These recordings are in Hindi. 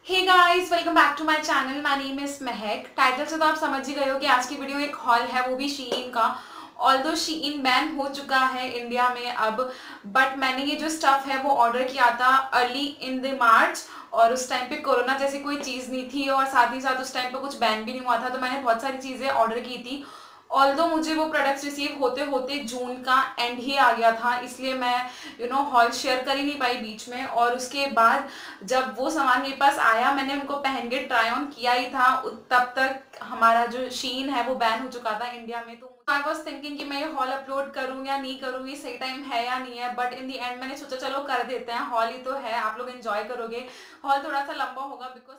Hey guys, welcome back to my channel. My name is Mahak. Title से तो आप समझ ही गए हो कि आज की वीडियो एक हॉल है, वो भी शीइन का। ऑल्दो शीइन बैन हो चुका है इंडिया में अब, बट मैंने ये जो स्टफ है वो ऑर्डर किया था अर्ली इन द मार्च, और उस टाइम पे कोरोना जैसी कोई चीज़ नहीं थी और साथ ही साथ उस टाइम पे कुछ बैन भी नहीं हुआ था, तो मैंने बहुत सारी चीज़ें ऑर्डर की थी। ऑल्दो मुझे वो प्रोडक्ट्स रिसीव होते होते जून का एंड ही आ गया था, इसलिए मैं हॉल शेयर कर ही नहीं पाई बीच में। और उसके बाद जब वो सामान मेरे पास आया, मैंने उनको पहन के ट्राई ऑन किया ही था, तब तक हमारा जो शीन है वो बैन हो चुका था इंडिया में। तो आई वॉज थिंकिंग कि मैं ये हॉल अपलोड करूँ या नहीं करूँ, ये सही टाइम है या नहीं है, बट इन दी एंड मैंने सोचा चलो कर देते हैं। हॉल ही तो है, आप लोग एंजॉय करोगे। हॉल थोड़ा सा लंबा होगा because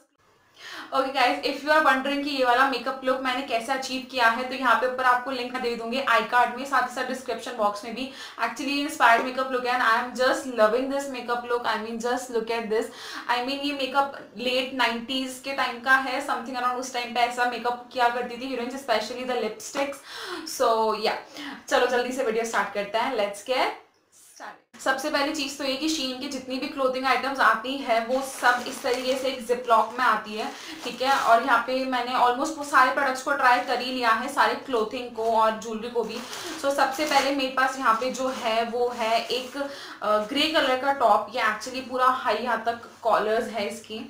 okay guys, if you are wondering कि ये वाला मेकअप लुक मैंने कैसे अचीव किया है, तो यहाँ पे ऊपर आपको लिंक दे दूंगी आई कार्ड में, साथ ही साथ डिस्क्रिप्शन बॉक्स में भी। एक्चुअली इंस्पायर्ड मेकअप लुक है and I am just loving this makeup look. I mean just look at this. I mean ये मेकअप लेट 90s के टाइम का है, समथिंग अराउंड उस टाइम पे ऐसा मेकअप किया करती थी हीरोइंस, स्पेशली द लिपस्टिक्स। सो या, चलो जल्दी से वीडियो स्टार्ट करते हैं। Let's get. सबसे पहली चीज तो ये कि शीन की जितनी भी क्लोथिंग आइटम्स आती है वो सब इस तरीके से एक जिप लॉक में आती है, ठीक है। और यहाँ पे मैंने ऑलमोस्ट वो सारे प्रोडक्ट्स को ट्राई कर ही लिया है, सारे क्लोथिंग को और ज्वेलरी को भी। सो सबसे पहले मेरे पास यहाँ पे जो है वो है एक ग्रे कलर का टॉप। ये एक्चुअली पूरा हाई यहाँ तक कॉलर्स है इसकी,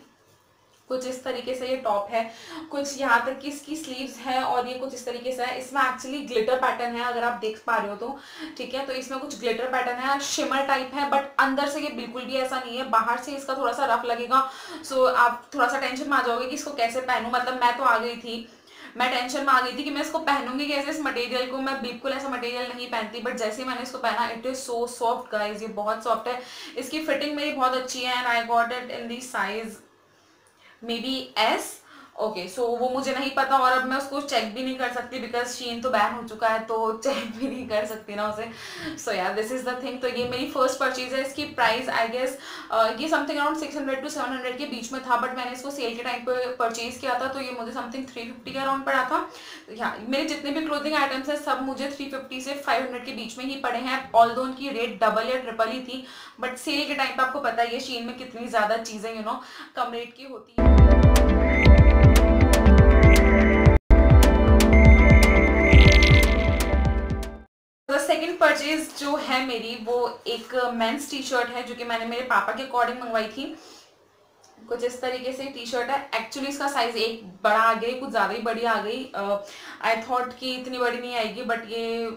कुछ इस तरीके से ये टॉप है, कुछ यहाँ तक की इसकी स्लीव्स है और ये कुछ इस तरीके से है। इसमें एक्चुअली ग्लिटर पैटर्न है, अगर आप देख पा रहे हो तो, ठीक है। तो इसमें कुछ ग्लिटर पैटर्न है, शिमर टाइप है, बट अंदर से ये बिल्कुल भी ऐसा नहीं है। बाहर से इसका थोड़ा सा रफ लगेगा, सो आप थोड़ा सा टेंशन में आ जाओगे कि इसको कैसे पहनूं। मतलब मैं तो आ गई थी, मैं टेंशन में आ गई थी कि मैं इसको पहनूंगी कैसे इस मटेरियल को। मैं बिल्कुल ऐसा मटेरियल नहीं पहनती, बट जैसे ही मैंने इसको पहना, it is so soft guys, ये बहुत सॉफ्ट है। इसकी फिटिंग मेरी बहुत अच्छी है and I got it in the size maybe S. Okay, so वो मुझे नहीं पता और अब मैं उसको चेक भी नहीं कर सकती बिकॉज शीन तो बैन हो चुका है, तो चेक भी नहीं कर सकती ना उसे। सो यार, दिस इज द थिंग। तो ये मेरी फर्स्ट परचेज है। इसकी प्राइस आई गेस ये समथिंग अराउंड 600 to 700 के बीच में था, बट मैंने इसको सेल के टाइम पे परचेज किया था, तो ये मुझे समथिंग 350 के अराउंड पड़ा था। यहाँ मेरे जितने भी क्लोथिंग आइटम्स है सब मुझे 350 से 500 के बीच में ही पड़े हैं। ऑल्दो उनकी रेट डबल या ट्रिपल ही थी, बट सेल के टाइम पे आपको पता है ये शीन में कितनी ज्यादा चीजें कम रेट की होती है। सेकेंड परचेज जो है मेरी, वो एक मेंस टी शर्ट है जो कि मैंने मेरे पापा के अकॉर्डिंग मंगवाई थी। कुछ इस तरीके से टी शर्ट है। एक्चुअली इसका साइज एक बड़ा आ गई, कुछ ज़्यादा ही बड़ी आ गई। आई थॉट कि इतनी बड़ी नहीं आएगी, बट ये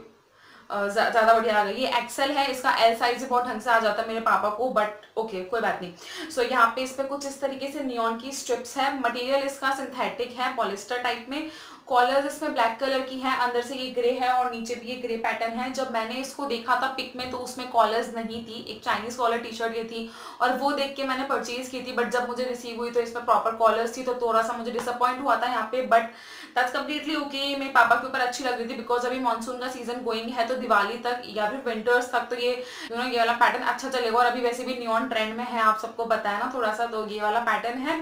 ज़्यादा बढ़िया आ गई। ये एक्सेल है, इसका एल साइज बहुत ढंग से आ जाता है मेरे पापा को, बट ओके कोई बात नहीं। सो यहाँ पे इस पे कुछ इस तरीके से नियॉन की स्ट्रिप्स है। मटेरियल इसका सिंथेटिक है, पॉलिस्टर टाइप में। कॉलर्स इसमें ब्लैक कलर की है, अंदर से ये ग्रे है और नीचे भी ये ग्रे पैटर्न है। जब मैंने इसको देखा था पिक में तो उसमें कॉलर्स नहीं थी, एक चाइनीज कॉलर टी शर्ट ये थी और वो देख के मैंने परचेज की थी, बट जब मुझे रिसीव हुई तो इसमें प्रॉपर कॉलर्स थी, तो थोड़ा सा मुझे डिसअपॉइंट हुआ था यहाँ पे। बट दैट्स कम्प्लीटली ओके, मेरे पापा के ऊपर अच्छी लग रही थी बिकॉज अभी मानसून का सीजन गोइंग है, तो दिवाली तक या फिर विंटर्स तक तो ये ये वाला पैटर्न अच्छा चलेगा। और अभी वैसे भी नियॉन ट्रेंड में है, आप सबको पता है ना थोड़ा सा, तो ये वाला पैटर्न है।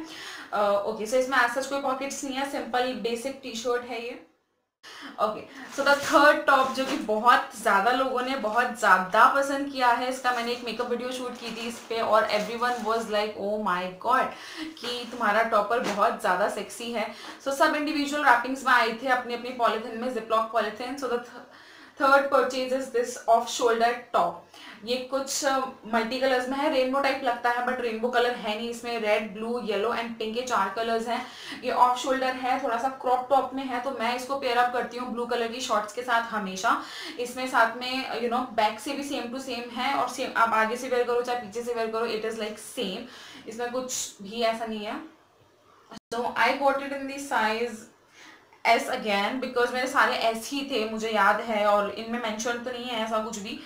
ओके, सो इसमें एज सच कोई पॉकेट्स नहीं है, सिंपल बेसिक टी शर्ट है ये। Okay, so the third top जो कि बहुत ज़्यादा लोगों ने बहुत ज़्यादा पसंद किया है, इसका मैंने एक मेकअप वीडियो शूट की थी इस पे और everyone was like oh my God कि तुम्हारा टॉपर बहुत ज़्यादा सेक्सी है। सो सब इंडिविजुअल रैपिंग्स में आए थे अपनी अपनी पॉलिथिन में, ziplock polythene. So the third purchase is this off shoulder top. ये कुछ मल्टी कलर्स में है, रेनबो टाइप लगता है बट रेनबो कलर है नहीं इसमें। Red, blue, yellow and pink के 4 कलर्स हैं। ये ऑफ शोल्डर है, थोड़ा सा क्रॉप टॉप में है, तो मैं इसको पेयर अप करती हूँ ब्लू कलर की शॉर्ट्स के साथ हमेशा। इसमें साथ में बैक से भी सेम टू सेम है और सेम आप आगे से वेयर करो चाहे पीछे से वेयर करो, इट इज लाइक सेम। इसमें कुछ भी ऐसा नहीं है। So I got it in the size S again because मेरे सारे एस ही थे मुझे याद है, और इनमें मेंशन तो नहीं है ऐसा कुछ भी।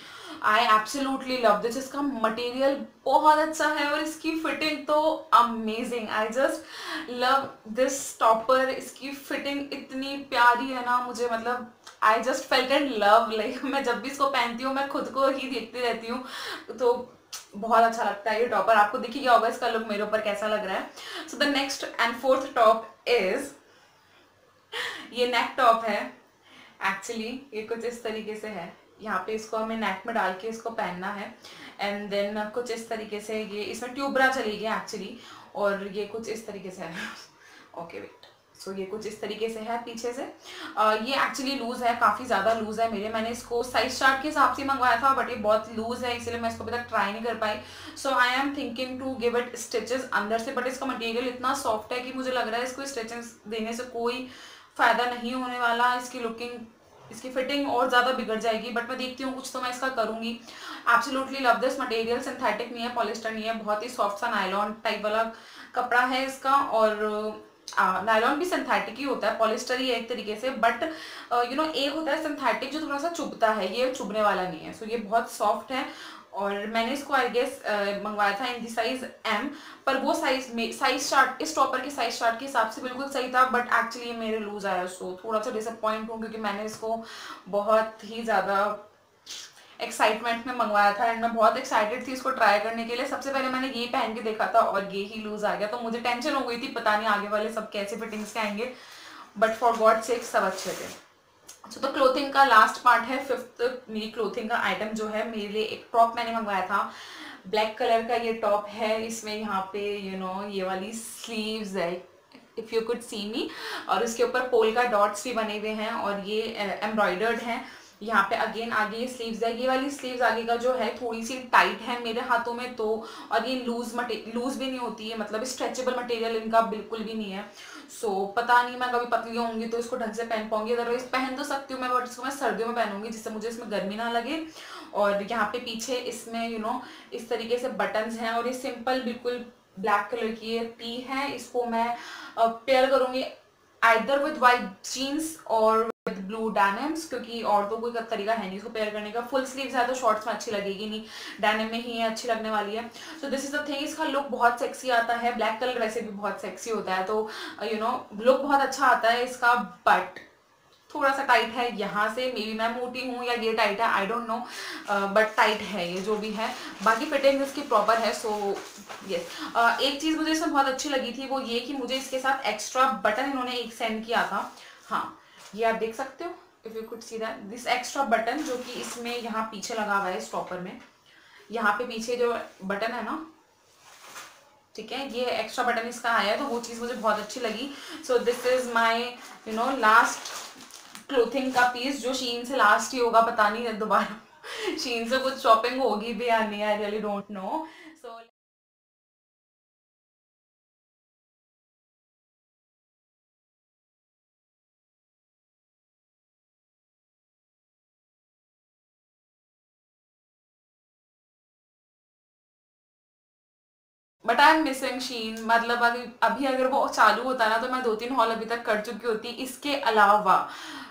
I absolutely love this. इसका मटेरियल बहुत अच्छा है और इसकी फिटिंग तो amazing. I just love this topper. इसकी फिटिंग इतनी प्यारी है ना, मुझे मतलब I just felt and love. Like मैं जब भी इसको पहनती हूँ मैं खुद को ही देखती रहती हूँ, तो बहुत अच्छा लगता है ये टॉपर। आपको दिख गया होगा इसका लुक मेरे ऊपर कैसा लग रहा है। So the next and fourth top is ये नेक टॉप है। एक्चुअली ये कुछ इस तरीके से है, यहाँ पे इसको हमें नेक में डाल के इसको पहनना है एंड देन कुछ इस तरीके से ये इसमें ट्यूब ब्रा चलेगी एक्चुअली। और ये कुछ इस तरीके से है ओके वेट, सो ये कुछ इस तरीके से है पीछे से। ये एक्चुअली लूज है, काफ़ी ज़्यादा लूज है मैंने इसको साइज चार्ट के हिसाब से मंगवाया था, बट ये बहुत लूज है इसलिए मैं इसको अभी तक ट्राई नहीं कर पाई। So I am thinking to give it stitches अंदर से, बट इसका मटेरियल इतना सॉफ्ट है कि मुझे लग रहा है इसको स्टिचेस देने से कोई फ़ायदा नहीं होने वाला, इसकी लुकिंग, इसकी फिटिंग और ज़्यादा बिगड़ जाएगी, बट मैं देखती हूँ कुछ तो मैं इसका करूँगी। Absolutely love this material, synthetic नहीं है, पॉलिस्टर नहीं है, बहुत ही सॉफ्ट सा नायलॉन टाइप वाला कपड़ा है इसका, और नायलॉन भी सिंथेटिक ही होता है, पॉलिस्टर ही है एक तरीके से, बट यू नो एक होता है सिंथेटिक जो थोड़ा सा चुभता है, ये चुभने वाला नहीं है। सो ये बहुत सॉफ्ट है, और मैंने इसको आई गेस मंगवाया था इन दी साइज M, पर वो साइज चार्ट, इस टॉपर के साइज चार्ट के हिसाब से बिल्कुल सही था, बट एक्चुअली ये मेरे लूज आया। सो थोड़ा सा डिसअपॉइंट हूँ क्योंकि मैंने इसको बहुत ही ज़्यादा एक्साइटमेंट में मंगवाया था एंड मैं बहुत एक्साइटेड थी इसको ट्राई करने के लिए। सबसे पहले मैंने ये पहन के देखा था और ये ही लूज आ गया, तो मुझे टेंशन हो गई थी, पता नहीं आगे वाले सब कैसे फिटिंग्स के आएंगे, बट फॉर गॉड सेक सब अच्छे थे। सो तो क्लोथिंग का लास्ट पार्ट है, फिफ्थ मेरी क्लोथिंग का आइटम जो है, मेरे लिए एक टॉप मैंने मंगवाया था, ब्लैक कलर का ये टॉप है, इसमें यहाँ पे यू नो ये वाली स्लीव्स है, इफ़ यू कुड सी मी, और उसके ऊपर पोल का डॉट्स भी बने हुए हैं और ये एम्ब्रॉयडर्ड हैं। यहाँ पे अगेन आगे ये स्लीव्स है, ये वाली स्लीव्स आगे का जो है थोड़ी सी टाइट है मेरे हाथों में, तो और ये लूज भी नहीं होती है, मतलब स्ट्रेचेबल मटेरियल इनका बिल्कुल भी नहीं है। सो पता नहीं मैं कभी पतली होंगी तो इसको ढंग से पहन पाऊंगी, अदरवाइज पहन तो सकती हूँ मैं, बट इसको मैं सर्दियों में पहनूंगी जिससे मुझे इसमें गर्मी ना लगे। और यहाँ पे पीछे इसमें यू नो इस तरीके से बटन्स हैं, और ये सिंपल बिल्कुल ब्लैक कलर की ये टी है, इसको मैं पेयर करूंगी आइदर विद वाइट जीन्स और विद ब्लू डैनिम्स, क्योंकि और तो कोई तरीका है नहीं इसको पेयर करने का। फुल स्लीव्स है तो शॉर्ट्स में अच्छी लगेगी नहीं, डैनिम में ही अच्छी लगने वाली है। So this is the thing, इसका लुक बहुत सेक्सी आता है, ब्लैक कलर वैसे भी बहुत सेक्सी होता है, तो यू नो लुक बहुत अच्छा आता है इसका, बट थोड़ा सा टाइट है यहाँ से, मे बी मैं मोटी हूँ या ये टाइट है, I don't know, but tight है ये जो भी है, बाकी फिटिंग इसकी प्रॉपर है। सो यस, एक चीज़ मुझे इसमें बहुत अच्छी लगी थी वो ये कि मुझे इसके साथ एक्स्ट्रा बटन इन्होंने एक सेंड किया था, हाँ ये आप देख सकते हो, if you could see that this extra button जो कि इसमें यहाँ पीछे लगा हुआ है इस टॉपर में, यहाँ पे पीछे जो बटन है ना, ठीक है, ये एक्स्ट्रा बटन इसका आया है, तो वो चीज़ मुझे बहुत अच्छी लगी। So this is my you know last clothing का पीस, जो शीन से लास्ट ही होगा, पता नहीं दोबारा शीन से कुछ शॉपिंग होगी भी या नहीं, I really don't know. So but I am missing Shein, मतलब अभी अगर वो चालू होता ना तो मैं 2-3 हॉल अभी तक कर चुकी होती इसके अलावा।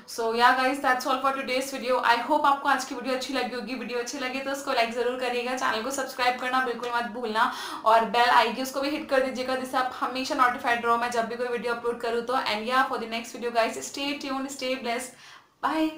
सो या guys that's all for today's video. I hope आपको आज की वीडियो अच्छी लगी होगी, वीडियो अच्छी लगे तो उसको लाइक जरूर करिएगा, चैनल को सब्सक्राइब करना बिल्कुल मत भूलना, और बेल आएगी उसको भी हिट कर दीजिएगा जिससे आप हमेशा नोटिफाइड रहो मैं जब भी कोई वीडियो अपलोड करूँ तो। And yeah for the next video guys, stay tuned, stay blessed, bye.